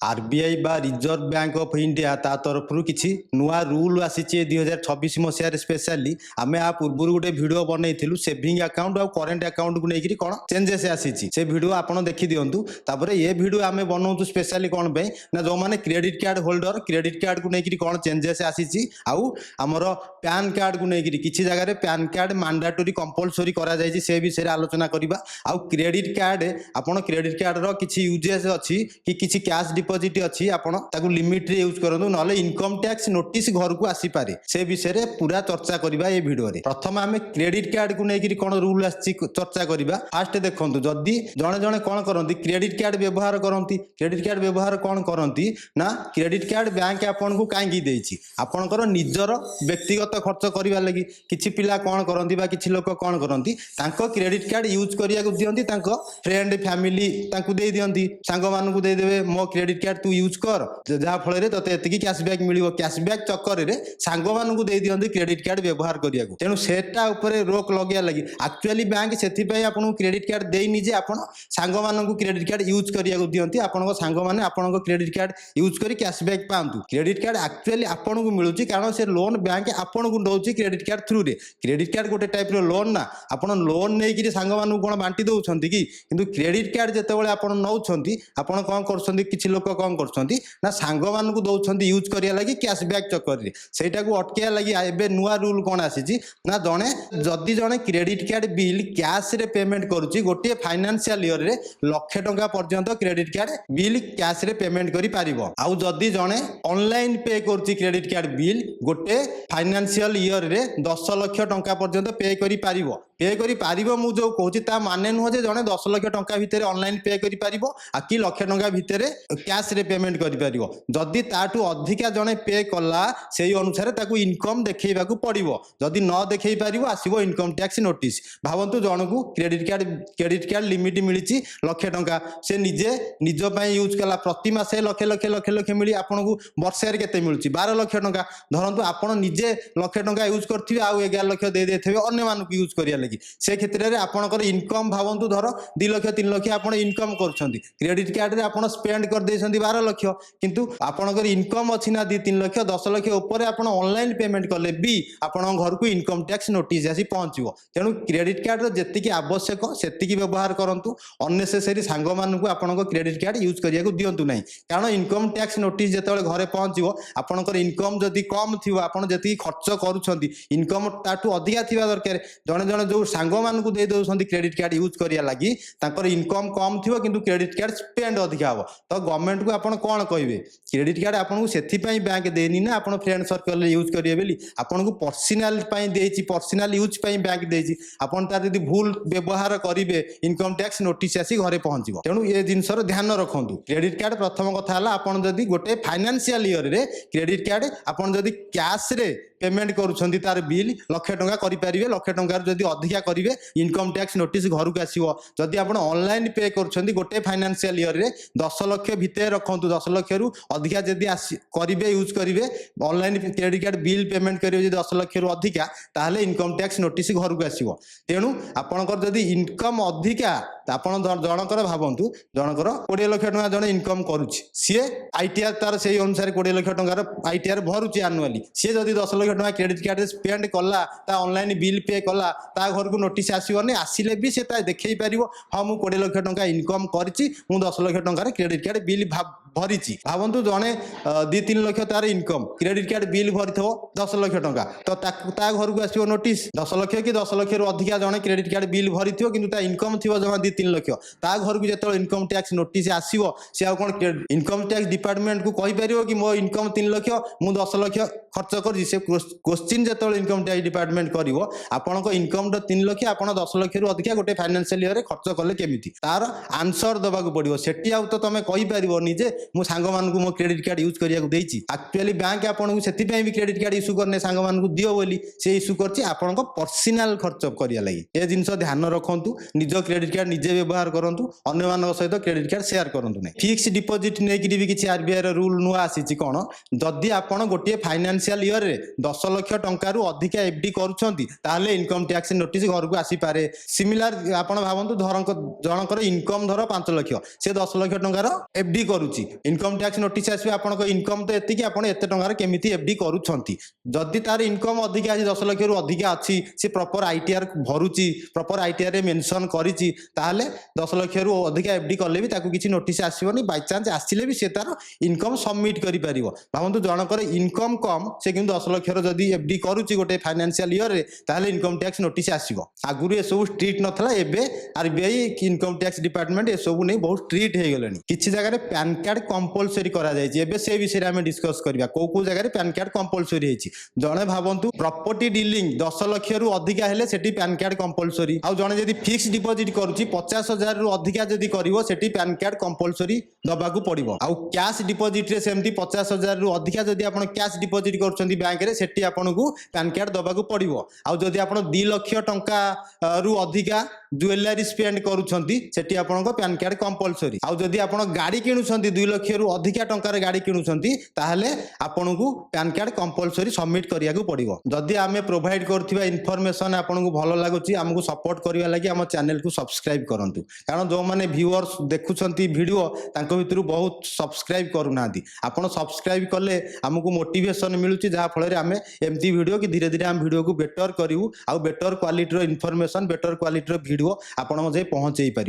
RBI बा reserve bank of India ता तरफ किसी नुआ रूल आसी 2026 मसीह स्पेशली आम आ पूर्व गोटे भिड बनई सेविंग अकाउंट और करेन्ट अकाउंट को लेकिन कौन चेंजेस आसी से भिड आप देखी दिंतु तापर ये भिड आम बनाऊँ स्पेशली कौन पे ना जो मैंने credit card holder credit card को लेकिन कौन चेंजेस आसी आमर पैन कार्ड को लेकिन किसी जगह पैन कार्ड मैंडेटरी कंपलसरी करा जायछि से विषय आलोचना करबा आउ क्रेडिट कार्ड आपन क्रेडिट कार्ड रो किछि यूजेस अछि कि किछि कैश डिपॉजिट अच्छी आपन ताकू लिमिट रे यूज करंतु नले इनकम टैक्स नोटिस घर को आसी पारे से विषय रे पूरा चर्चा करबा ए वीडियो रे। प्रथम आमे क्रेडिट कार्ड को लेकिन कोन रूल आछि चर्चा करबा। फास्ट देखंतु जदी जणे जणे कोन करंती क्रेडिट कार्ड व्यवहार करंती क्रेडिट कार्ड व्यवहार कोन करंती ना क्रेडिट कार्ड बैंक आपन को कांगी देछि आपनकर निजर व्यक्तिगत खर्च करबा लागि किछि पिला कोन करंती बा किछि लोक कोन करंती तांको क्रेडिट कार्ड यूज करिया को दियंती तांको फ्रेंड फैमिली तांको दे दियंती सांग मानन को दे देबे मो क्रेडिट कार्ड तू यूज कर जहाँ फल ते कैशबैक मिल कैशबैक चक्कर में सांग मानू दे दिखती क्रेडिट कार्ड व्यवहार करने तेणु सेटा रोक लगे लगी एक्चुअली बैंक से आपको क्रेडिट कार्ड देनी जे आप सांग मानू क्रेडिट कार्ड यूज करने दिखती आपण सांग मैंने आपण क्रेडिट कार्ड यूज कर कैशबैक पातु क्रेडिट कार्ड एक्चुअली आपन को मिलूँ कारण से लोन बैंक आपन को दौर क्रेडिट कार्ड थ्रू रे क्रेडिट कार्ड गोटे टाइप लोन ना आपन लोन नहीं सांग मानू कौन बांटी दौरान कि क्रेडिट कार्ड जिते आप नौ आपड़ कौन कर किसी लोक कौन कर ना सांग मानू दौरान यूज करिया लगी कैशबैक चक्कर रे सेटा को अटकिया लगी एबे नुआ रूल कौन आसी ना जड़े जदि जड़े क्रेडिट कार्ड बिल कैश रे पेमेंट करुच्ची गोटे फाइनेंशियल ईयर रे लाख टंका पर्यंत क्रेडिट कार्ड बिल कैश रे पेमेंट करि पारिबो आउ जदि जड़े ऑनलाइन पे करुच्ची क्रेडिट कार्ड बिल गोटे फाइनेंशियल ईयर रे 10 लाख टंका पर्यंत पे करि पारिबो पे करि पारिबो मु जो कहूची ता माने नुह जे जड़े 10 लाख टंका भितर ऑनलाइन पे करि पारिबो आ कि लाख टंका भितर कैश रे पेमेंट करि पारिबो जदि ताठू अधिका जड़े पे कला से अनुसार ताकू इनकम देखैबाकू पड़िबो जदि न देखै पारिबो आसीबो इनकम टैक्स नोटिस भावंतु जनकू क्रेडिट कार्ड लिमिट मिलिची लाख टंका से निजे निज पई यूज कला प्रति मासे लाख लाख लाख लाख मिली आपनकू वर्षे केते मिलुची 12 लाख टंका धरंतु आपण निजे लाख टंका यूज करथिबे आ 11 लाख दे देथिबे अन्य मानकू यूज करिया लगी से क्षेत्र रे आपनकर इनकम भावंतु धर 2 लाख 3 लाख आपण इनकम करछंती क्रेडिट कार्ड रे आपण स्पेंड कर देछंती 12 लाख किंतु आपनकर इनकम अछि ना 2-3 लाख 10 लाख ऊपर आपण ऑनलाइन पेमेंट करले भी आपण घर को इनकम टैक्स नोटिस आसी पहुंचबो तेणु क्रेडिट कार्ड रो जेतिकी आवश्यक सेतिकी व्यवहार करंतु अननेसेसरी सांग मानकू आपनको क्रेडिट कार्ड यूज करिया को दियंतु नाही कारण इनकम टैक्स नोटिस जेतले घरे पहुंचबो आपनकर इनकम जदी कम थिबो आपण जेतिकी खर्च करूछंती इनकम ताटू अधिका थिबा दरकार जणे जणे जो सांग मानकू दे दोछंती क्रेडिट कार्ड यूज करिया लागि तांकर इनकम कम थिबो किंतु क्रेडिट कार्ड स्पेंड अधिका हो तो गवर्नमेंट को आपण कोन कहबे क्रेडिट कार्ड आपन को सेथि पई बैंक देनी ना आपण फ्रेंड सर्कल रे यूज करिए बेली आपन को पर्सनल पई देछि पर्सनल यूज पई बैंक देछि आपन तार यदि भूल व्यवहार करिवे इनकम टैक्स नोटिस आसी घरे पहुंचबो तेणु ए जिनसर ध्यान रखंतु क्रेडिट कार्ड प्रथम कथा हला आपन जदि गोटे फाइनेंशियल ईयर रे क्रेडिट कार्ड आपन जदि कैश रे पेमेंट करूछंती तार बिल लाख टंका करि परिबे लाख टंका जदि अधिका करिवे इनकम टैक्स नोटिस घर को आसीबो जदि आपण ऑनलाइन पे करूछंती गोटे फाइनेंशियल ईयर रे 10 लाख भितर रखंतु 10 लाख रु अधिका जदि करिवे यूज करिवे online credit card bill payment करिवे जदि 10 लाख रु अधिका ताहले इनकम टैक्स नोटिस घर को आसीबो तेणु आपनकर जदि इनकम अधिका आपण जनकर भावंतु जनकर 20 लाख टंका जने इनकम करूछि सी आईटीआर तार से अनुसार 20 लाख टंकार आईटीआर भरुछि एनुअली सी जदि 10 लाख टंका क्रेडिट कार्ड स्पेंड कला ता ऑनलाइन बिल पे कला ता घर को नोटिस आसीबोनी आसिले भी से ता देखै परिबो हां मु 20 लाख टंका इनकम करछि मु 10 लाख टंकार क्रेडिट कार्ड बिल भरिछि भावंतु जने 2-3 लाख तार इनकम क्रेडिट कार्ड बिल भरिथो 10 लाख टंका तो ता घर को आसीबो नोटिस 10 लाख कि 10 लाख रु अधिका जने क्रेडिट कार्ड बिल भरिथियो किंतु ता इनकम थिबो जमा 2-3 लाख ता घर को जेतो इनकम टैक्स नोटिस आसीबो से आ कोन इनकम टैक्स डिपार्टमेंट को कहि परिबो कि मो इनकम 3 लाख मु 10 लाख खर्च कर से क्वेश्चन जेतो इनकम टैक्स डिपार्टमेंट करिवो आपन को इनकम 3 लाख आपन 10 लाख रु अधिका गोटे फाइनेंशियल ईयर रे खर्च करले केमिति तार आंसर दबा को पड़िवो सेठी आउ तो तमे कहि परिबोनी जे मु सांग मानकू मो क्रेडिट कार्ड यूज करिया को देछि एक्चुअली बैंक आपन को सेति पई भी क्रेडिट कार्ड इशू करने सांग मानकू दियो बोली से इशू करछि आपन को पर्सनल खर्च करिया लागि ए जिंस ध्यान रखंतु निज क्रेडिट कार्ड निजे निजे व्यवहार करंतु अन्य मानक सहित क्रेडिट कार्ड शेयर करंतु नहीं। फिक्स डिपोजिट नेकी भी किछि आरबीआई रो रूल नुआ आसीछि कोन जदि आपण गोटे फाइनेंशियल ईयर रे 10 लाख टंका रु अधिक एफडी करूछंती ताले इनकम टैक्स नोटिस घर को आसी पारे। सिमिलर आपण भाबंतु जनकर इनकम धर 5 लाख से 10 लाख टंकार एफडी करूची इनकम टैक्स नोटिस आसी आपण इनकम तो एति कि आपण एते टंकार केमिति एफडी करूछंती जदि तार इनकम अधिक आज 10 लाख रु अधिक अछि से प्रॉपर आईटीआर भरुची प्रॉपर आईटीआर रे मेंशन करिची ताले 10 लाख रु अधिक एफडी करले भी ताकू किछि नोटिस आसीबनी बाय चांस आसिले भी से तार इनकम सबमिट करि परिबो। भाबंतु जनकर इनकम कम से किंतु 10 लाख रो जदि एफडी करूची गोटे फाइनेंशियल ईयर रे ताले इनकम टैक्स नोटिस आसीबो। आगुरु ए सब स्ट्रिक्ट नथला एबे RBI income tax department A सब नै बहुत स्ट्रिक्ट हे गेलनी। किछि जगह रे पैन कार्ड कंपलसरी करा जाय छै एबे से विषय रे हम डिस्कस करबा को जगह रे पैन कार्ड कंपलसरी हेछि। जणे भाबंतु प्रॉपर्टी डीलिंग 10 लाख रु अधिका हेले सेठी पैन कार्ड कंपलसरी आ जणे जदि फिक्स डिपॉजिट करूची 50,000 रु अधिका जदि करिवो सेठी पैन कार्ड कंपलसरी दबाकू पड़िबो। आ कैश डिपॉजिट रे सेमती 50,000 रु अधिका जदि आपण कैश डिपॉजिट करछंती बैंक रे सेठी आपनकू पैन कार्ड दबाकू पड़िबो। आ जदि आपण 2 लाख टंका रु अधिका ज्वेलरी स्पेंड करूछंती सेठी आपनको पैन कार्ड कंपलसरी। आ जदि आपण गाड़ी किनुछंती 2 लाख रु अधिका टंका रे गाड़ी किनुछंती ताहले आपनको पैन कार्ड कंपलसरी सबमिट करिया को पड़िबो। जदि आमे प्रोवाइड करथिबा इन्फॉर्मेशन आपनको भलो लागुची हमकु सपोर्ट करिया लागि हम चैनल को सब्सक्राइब करंतु कारण जो माने व्यूअर्स देखुछंती वीडियो तांको भितरु बहुत सब्सक्राइब करूनांती आपण सब्सक्राइब कले हमकु मोटिवेशन मिलुची जहा फळे आमे एमती वीडियो कि धीरे धीरे हम वीडियो को बेटर करिवु आ बेटर क्वालिटी रो इन्फॉर्मेशन बेटर क्वालिटी रो वीडियो आपण मजे पहुंचेई परिवु।